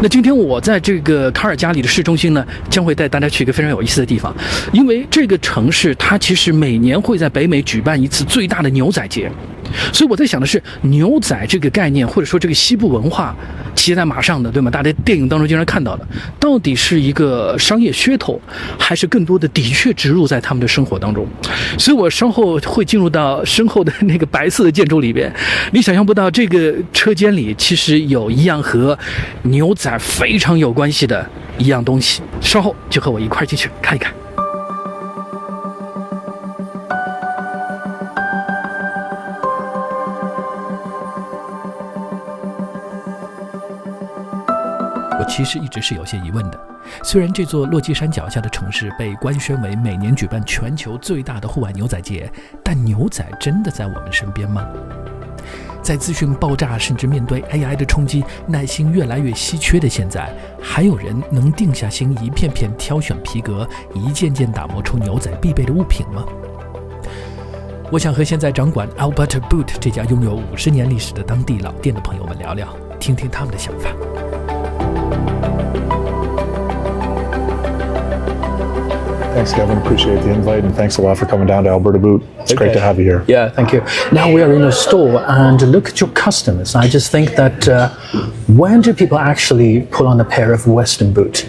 那今天我在这个卡尔加里的市中心呢，将会带大家去一个非常有意思的地方，因为这个城市它其实每年会在北美举办一次最大的牛仔节，所以我在想的是，牛仔这个概念或者说这个西部文化骑在马上的，对吗？大家电影当中经常看到的，到底是一个商业噱头，还是更多的确植入在他们的生活当中？所以我稍后会进入到身后的那个白色的建筑里边，你想象不到这个车间里其实有一样和牛仔非常有关系的一样东西，稍后就和我一块进去看一看。我其实一直是有些疑问的，虽然这座落基山脚下的城市被官宣为每年举办全球最大的户外牛仔节，但牛仔真的在我们身边吗？在资讯爆炸甚至面对 AI 的冲击，耐心越来越稀缺的现在，还有人能定下心一片片挑选皮革，一件件打磨出牛仔必备的物品吗？我想和现在掌管 Alberta Boot 这家拥有50年历史的当地老店的朋友们聊聊，听听他们的想法。Thanks, Kevin. Appreciate the invite, and thanks a lot for coming down to Alberta Boot. It's great to have you here. Yeah, thank you. Now we are in a store, and look at your customers. I just think that when do people actually put on a pair of Western boot?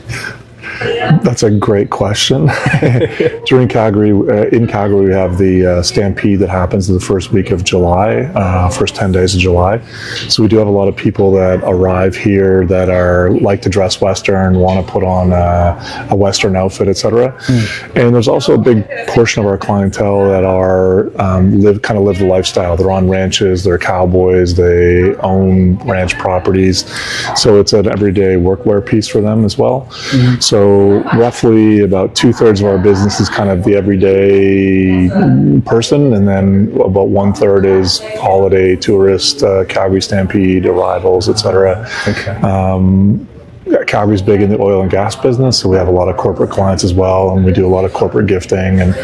That's a great question. During Calgary, in Calgary, we have the Stampede that happens the first week of July, first 10 days of July. So we do have a lot of people that arrive here that are like to dress Western, want to put on a Western outfit, etc. And there's also a big portion of our clientele that are live the lifestyle. They're on ranches, they're cowboys, they own ranch properties. So it's an everyday workwear piece for them as well. So roughly about 2/3 of our business is kind of the everyday person, and then about 1/3 is holiday, tourist, Calgary Stampede, arrivals, etc. Calgary's big in the oil and gas business, so we have a lot of corporate clients as well, and we do a lot of corporate gifting and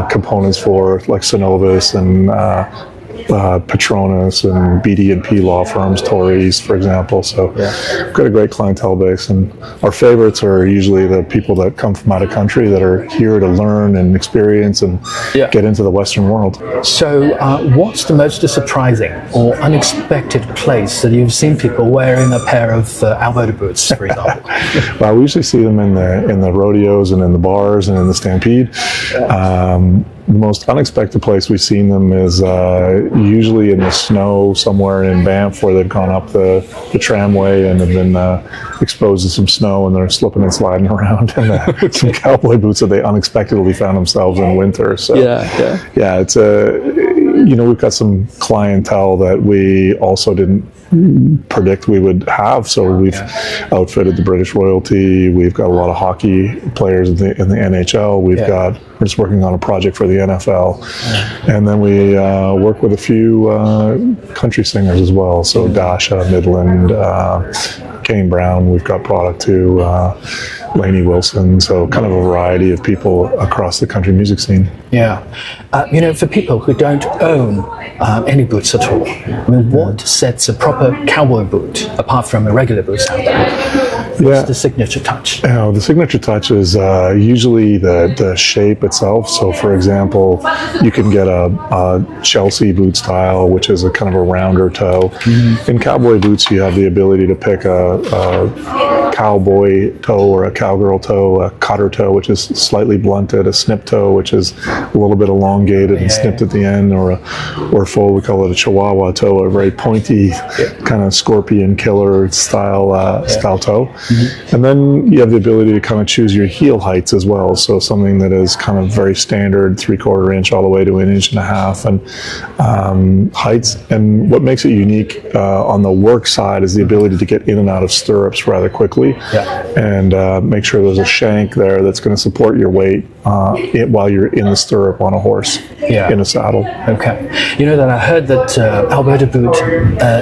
components for like Synovus and Petronas and BD&P law firms, Tories, for example. So we've got a great clientele base, and our favorites are usually the people that come from out of country that are here to learn and experience and get into the Western world. So what's the most surprising or unexpected place that you've seen people wearing a pair of Alberta boots, for example? Well, we usually see them in the rodeos and in the bars and in the Stampede. The most unexpected place we've seen them is usually in the snow somewhere in Banff, where they've gone up the tramway and have been exposed to some snow, and they're slipping and sliding around in some cowboy boots that they unexpectedly found themselves in winter. So it's we've got some clientele that we also didn't predict we would have. So we've outfitted the British royalty. We've got a lot of hockey players in the NHL. We're just working on a project for the NFL. And then we work with a few country singers as well. So Dasha, Midland, Kane Brown, we've got product too, Lainey Wilson. So kind of a variety of people across the country music scene. Yeah. For people who don't own any boots at all, I mean, what sets a proper cowboy boot apart from a regular boot out there? What's the signature touch? The signature touch is usually the shape itself. So, for example, you can get a Chelsea boot style, which is a kind of a rounder toe. In cowboy boots, you have the ability to pick a cowboy toe or a cowgirl toe, a cutter toe, which is slightly blunted, a snip toe, which is a little bit elongated and snipped at the end, or a full, we call it a Chihuahua toe, a very pointy kind of scorpion killer style toe. And then you have the ability to kind of choose your heel heights as well. So something that is kind of very standard, 3/4 inch all the way to 1.5 inches, and heights. And what makes it unique on the work side is the ability to get in and out of stirrups rather quickly. And make sure there's a shank there that's going to support your weight while you're in the stirrup on a horse, in a saddle. Okay. You know that I heard that Alberta Boot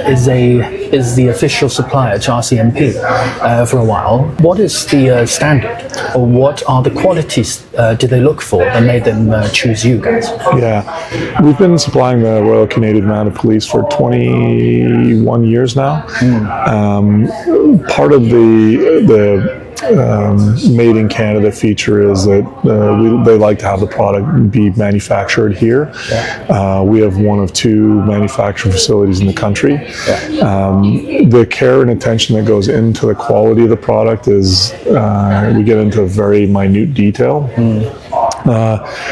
is the official supplier to RCMP for a while. What is the standard, or what are the qualities did they look for that made them choose you guys? Yeah, we've been supplying the Royal Canadian Mounted Police for 21 years now. Part of the made in Canada feature is that they like to have the product be manufactured here. We have one of 2 manufacturing facilities in the country. The care and attention that goes into the quality of the product is we get into very minute detail.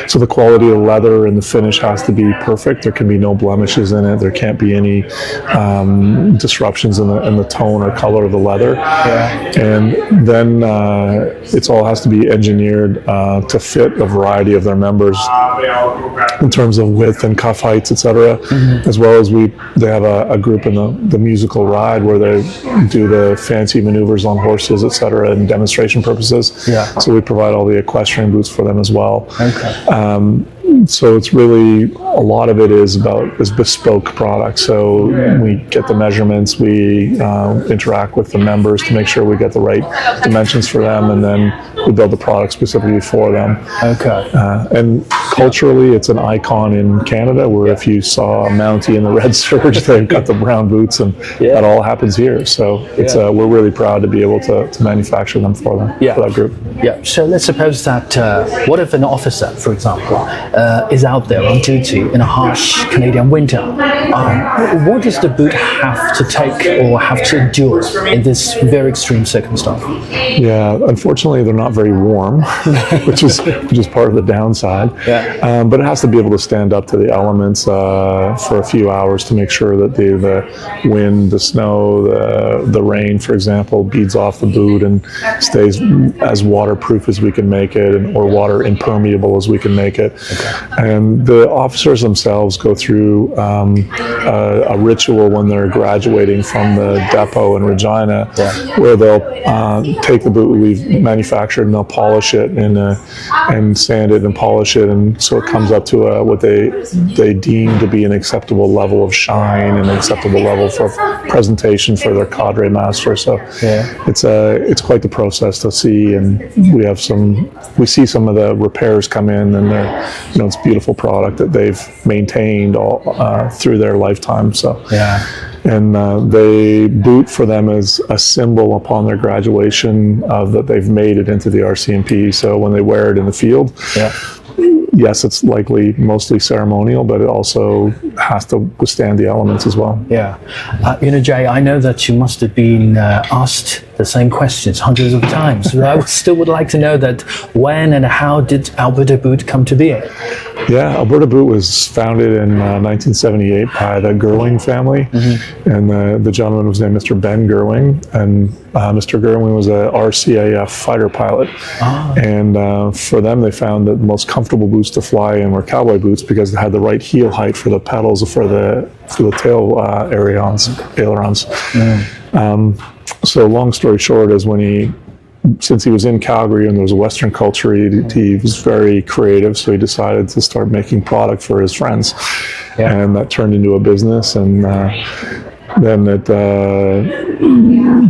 So the quality of leather and the finish has to be perfect. There can be no blemishes in it. There can't be any disruptions in the tone or color of the leather. And then it all has to be engineered to fit a variety of their members in terms of width and cuff heights, etc. As well as they have a group in the musical ride where they do the fancy maneuvers on horses, etc. and demonstration purposes. So we provide all the equestrian boots for them as well. So it's really, a lot of it is bespoke product. So we get the measurements, we interact with the members to make sure we get the right dimensions for them, and then we build the product specifically for them. And culturally, it's an icon in Canada, where if you saw a Mountie in the red serge, they've got the brown boots, and that all happens here. So it's we're really proud to be able to manufacture them for them, for that group. So let's suppose that what if an officer, for example, is out there on duty in a harsh Canadian winter? What does the boot have to take or have to endure in this very extreme circumstance? Yeah, unfortunately, they're not very warm, which is part of the downside. But it has to be able to stand up to the elements for a few hours to make sure that the wind, the snow, the rain, for example, beads off the boot and stays as waterproof as we can make it, or water impermeable as we can make it. And the officers themselves go through a ritual when they're graduating from the depot in Regina, where they'll take the boot we've manufactured and they'll polish it and sand it and polish it, and so it comes up to what they deem to be an acceptable level of shine and an acceptable level for presentation for their cadre master. So it's quite the process to see, and we see some of the repairs come in, and it's a beautiful product that they've maintained all through their lifetime. So and they boot for them as a symbol upon their graduation of that they've made it into the RCMP. So when they wear it in the field, yes, it's likely mostly ceremonial, but it also has to withstand the elements as well. Jay, I know that you must have been asked the same questions hundreds of times. But I still would like to know that when and how did Alberta Boot come to be? Alberta Boot was founded in 1978 by the Gerwing family, and the gentleman was named Mr. Ben Gerwing, and Mr. Gerwing was a RCAF fighter pilot, and for them they found that the most comfortable boots to fly in were cowboy boots because they had the right heel height for the pedals for the tail ailerons. So long story short is since he was in Calgary and there was a Western culture, he was very creative, so he decided to start making product for his friends. And that turned into a business, and then it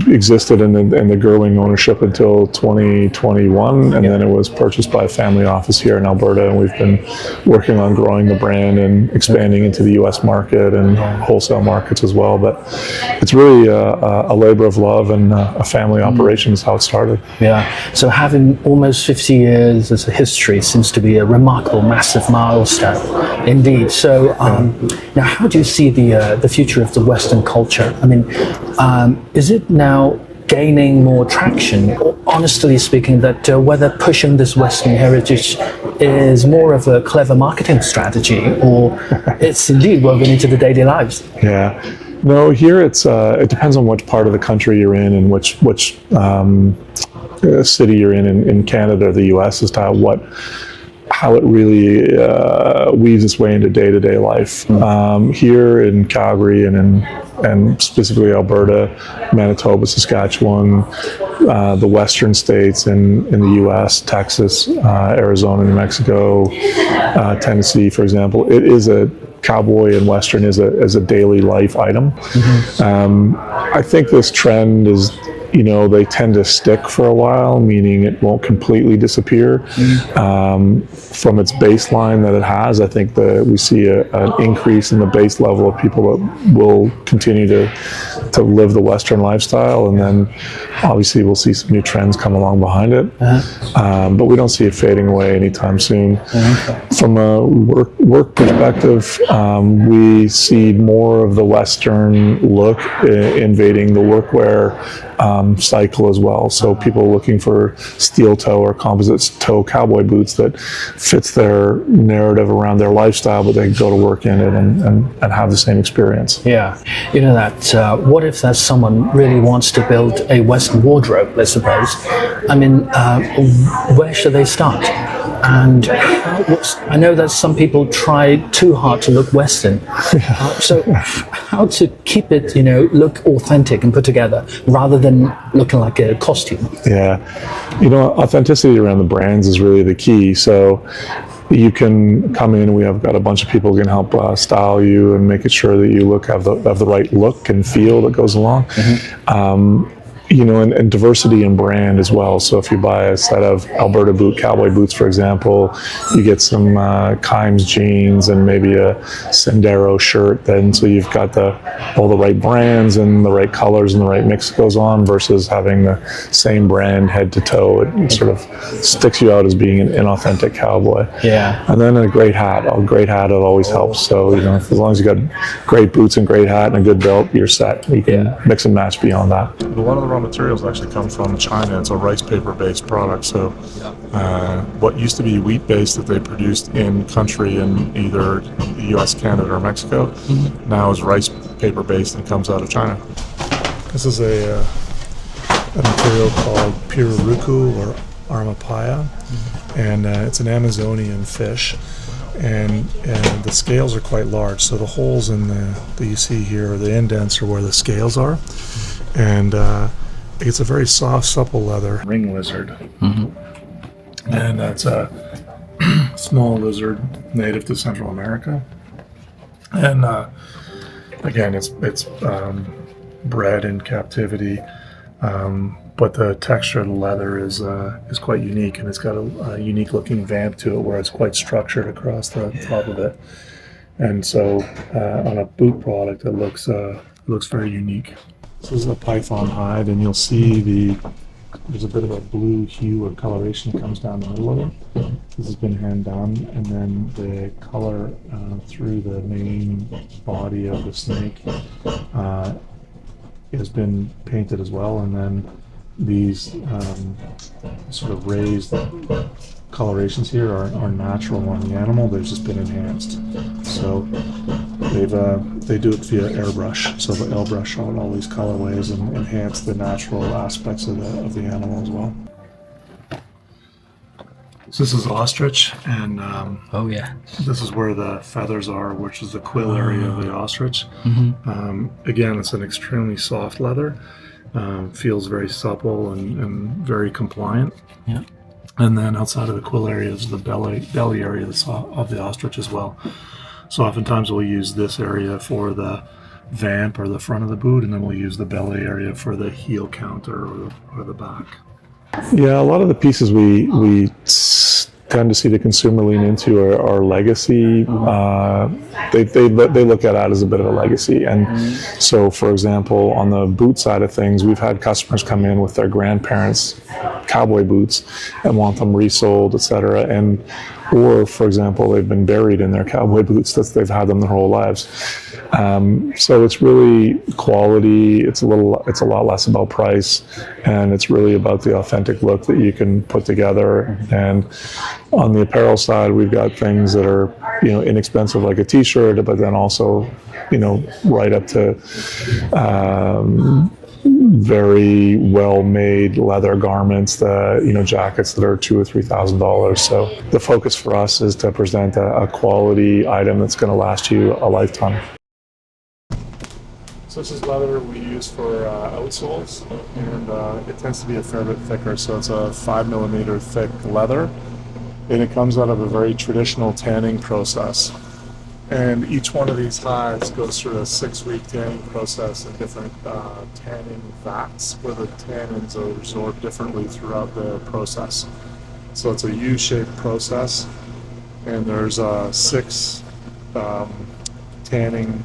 existed in the Gerwing ownership until 2021, and then it was purchased by a family office here in Alberta, and we've been working on growing the brand and expanding into the US market and wholesale markets as well. But it's really a labor of love and a family operation is how it started. So having almost 50 years as a history seems to be a remarkable, massive milestone indeed. So now how do you see the future of the Western culture? I mean, is it now gaining more traction, or honestly speaking, that whether pushing this Western heritage is more of a clever marketing strategy, or it's indeed woven into the daily lives? No, here it depends on which part of the country you're in and which city you're in Canada or the US as to how it really weaves its way into day-to-day life. Here in Calgary and specifically Alberta, Manitoba, Saskatchewan, the western states in the U.S., Texas, Arizona, New Mexico, Tennessee, for example, it is a cowboy and western is a daily life item. I think this trend is, they tend to stick for a while, meaning it won't completely disappear. From its baseline that it has, I think that we see an increase in the base level of people that will continue to live the Western lifestyle, and then obviously we'll see some new trends come along behind it. But we don't see it fading away anytime soon. From a work perspective, we see more of the Western look invading the workwear cycle as well. So people looking for steel toe or composite toe cowboy boots that fits their narrative around their lifestyle, but they can go to work in it and have the same experience. Yeah. What if that someone really wants to build a Western wardrobe, let's suppose? I mean, where should they start? And I know that some people try too hard to look Western. So how to keep it, look authentic and put together rather than looking like a costume? Yeah. Authenticity around the brands is really the key. So you can come in, we have got a bunch of people who can help style you and make it sure that you have the right look and feel that goes along. And diversity in brand as well. So if you buy a set of Alberta cowboy boots, for example, you get some Kimes jeans and maybe a Sendero shirt. Then so you've got all the right brands and the right colors and the right mix goes on, versus having the same brand head to toe. It sort of sticks you out as being an inauthentic cowboy. Yeah. And then a great hat. It always helps. So as long as you got great boots and great hat and a good belt, you're set. You can mix and match beyond that. A lot of the raw materials actually come from China. It's a rice paper based product. So what used to be wheat based that they produced in country in either the US, Canada, or Mexico now is rice paper based and comes out of China. This is a material called pirarucu or armapaya, and it's an Amazonian fish. And the scales are quite large, so the holes in that you see here, the indents, are where the scales are, and it's a very soft, supple leather. Ring lizard, and that's a small lizard native to Central America, and again, it's bred in captivity. But the texture of the leather is quite unique, and it's got a unique looking vamp to it where it's quite structured across the top of it. And so on a boot product, it looks very unique. This is a python hide, and you'll see there's a bit of a blue hue or coloration that comes down the middle of it. This has been hand done, and then the color through the main body of the snake has been painted as well, and then these sort of raised colorations here are natural on the animal. They've just been enhanced. So they do it via airbrush. So they'll airbrush out all these colorways and enhance the natural aspects of the animal as well. So this is ostrich, and this is where the feathers are, which is the quill area of the ostrich. Again, it's an extremely soft leather. Feels very supple and very compliant. Yeah. And then outside of the quill area is the belly area of the ostrich as well. So oftentimes we'll use this area for the vamp or the front of the boot, and then we'll use the belly area for the heel counter or the back. Yeah, a lot of the pieces we tend to see the consumer lean into are legacy. They look at it as a bit of a legacy. And so, for example, on the boot side of things, we've had customers come in with their grandparents' cowboy boots and want them resold, etc. Or, for example, they've been buried in their cowboy boots that they've had them their whole lives. So it's really quality. It's a lot less about price, and it's really about the authentic look that you can put together. And on the apparel side, we've got things that are inexpensive, like a T-shirt, but then also right up to very well-made leather garments, jackets that are $2,000 or $3,000. So the focus for us is to present a quality item that's going to last you a lifetime. So this is leather we use for outsoles, and it tends to be a fair bit thicker. So it's a 5mm thick leather, and it comes out of a very traditional tanning process. And each one of these hides goes through a 6-week tanning process in different tanning vats where the tannins are absorbed differently throughout the process. So it's a U-shaped process, and there's 6 tanning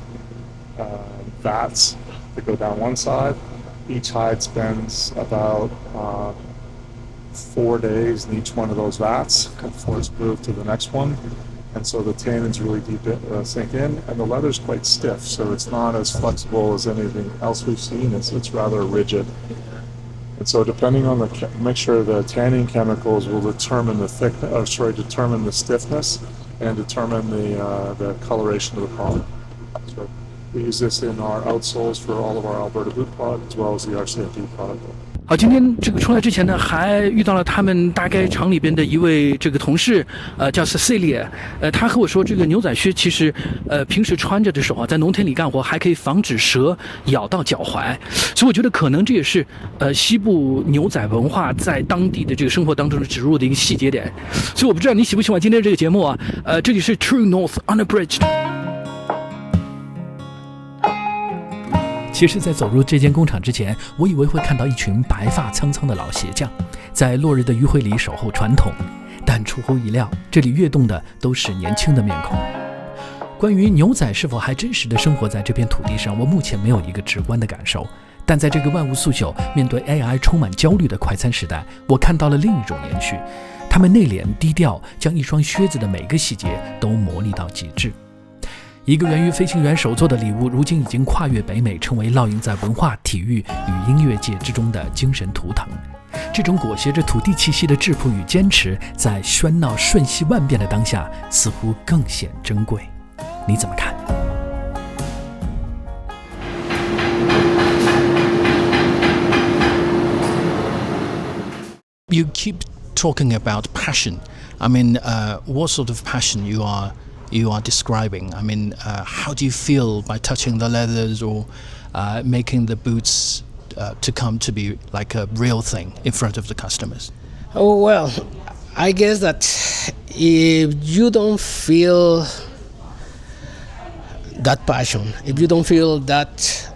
vats that go down one side. Each hide spends about 4 days in each one of those vats before it's moved to the next one. And so the tannins really sink in, and the leather's quite stiff, so it's not as flexible as anything else we've seen. It's rather rigid. And so depending on the mixture, the tanning chemicals will determine the determine the stiffness and determine the coloration of the product. So we use this in our outsoles for all of our Alberta boot product as well as the RCMP product. 好，今天这个出来之前呢，还遇到了他们大概厂里边的一位这个同事，叫 Cecilia，他和我说，这个牛仔靴其实，平时穿着的时候，在农田里干活还可以防止蛇咬到脚踝，所以我觉得可能这也是西部牛仔文化在当地的这个生活当中的植入的一个细节点。所以我不知道你喜不喜欢今天这个节目啊？这里是 True North Unabridged。其实，在走入这间工厂之前，我以为会看到一群白发苍苍的老鞋匠，在落日的余晖里守候传统，但出乎意料，这里跃动的都是年轻的面孔。关于牛仔是否还真实的生活在这片土地上，我目前没有一个直观的感受。但在这个万物速朽、面对 AI 充满焦虑的快餐时代，我看到了另一种延续。他们内敛低调，将一双靴子的每个细节都磨砺到极致。一个源于飞行员手作的礼物，如今已经跨越北美，成为烙印在文化、体育与音乐界之中的精神图腾。这种裹挟着土地气息的质朴与坚持，在喧闹瞬息万变的当下，似乎更显珍贵。你怎么看？You keep talking about passion. I mean, what sort of passion you are describing? I mean, how do you feel by touching the leathers or making the boots to come to be like a real thing in front of the customers? Oh, well, I guess that if you don't feel that passion, if you don't feel that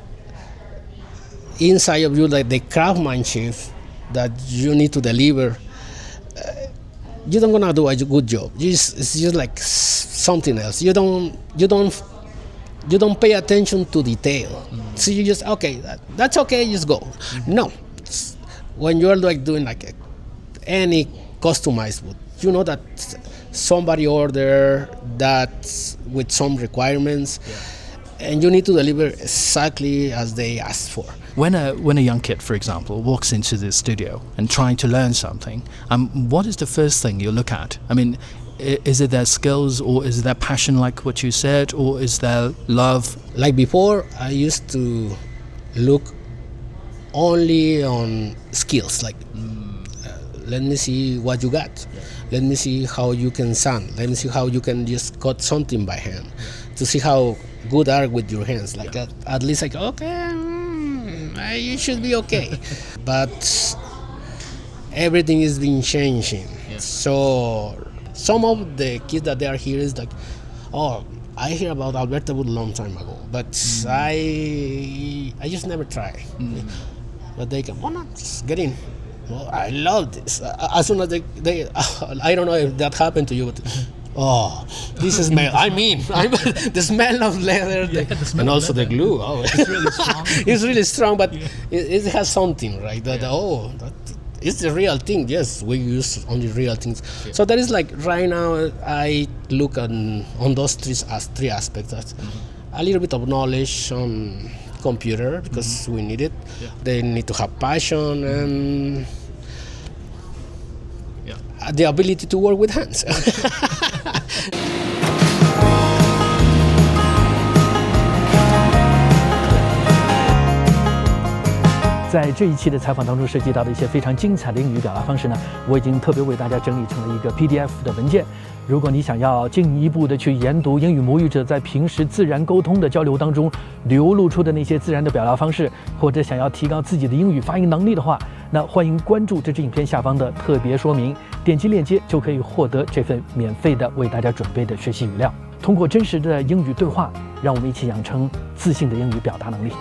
inside of you, like the craftsmanship that you need to deliver, you don't gonna do a good job. It's just like something else. You don't pay attention to detail. So you just that's okay. Just go. No, when you're like doing like any customized boot, you know that somebody ordered that with some requirements, and you need to deliver exactly as they asked for. When a young kid, for example, walks into the studio and trying to learn something, what is the first thing you look at? I mean, is it their skills, or is it their passion, like what you said, or is there love? Like before, I used to look only on skills, like let me see what you got. Let me see how you can sand. Let me see how you can just cut something by hand, to see how good are with your hands. Like at least like, okay, you should be okay. But everything is been changing. So some of the kids that they are here is like, oh, I hear about Alberta Wood a long time ago, but I just never try. But they come, oh no, just get in. Well, I love this. As soon as they I don't know if that happened to you, but oh, this smell. I mean, the smell of leather, and also the glue. Oh, it's really strong. It's really strong, but it has something, right? That it's the real thing. Yes, we use only real things. Yeah. So that is like right now. I look on those three aspects. That's a little bit of knowledge on computer because we need it. Yeah. They need to have passion and the ability to work with hands. 在这一期的采访当中涉及到的一些非常精彩的英语表达方式呢，我已经特别为大家整理成了一个 PDF 的文件。如果你想要进一步的去研读英语母语者在平时自然沟通的交流当中流露出的那些自然的表达方式，或者想要提高自己的英语发音能力的话，那欢迎关注这支影片下方的特别说明，点击链接就可以获得这份免费的为大家准备的学习语料。通过真实的英语对话，让我们一起养成自信的英语表达能力。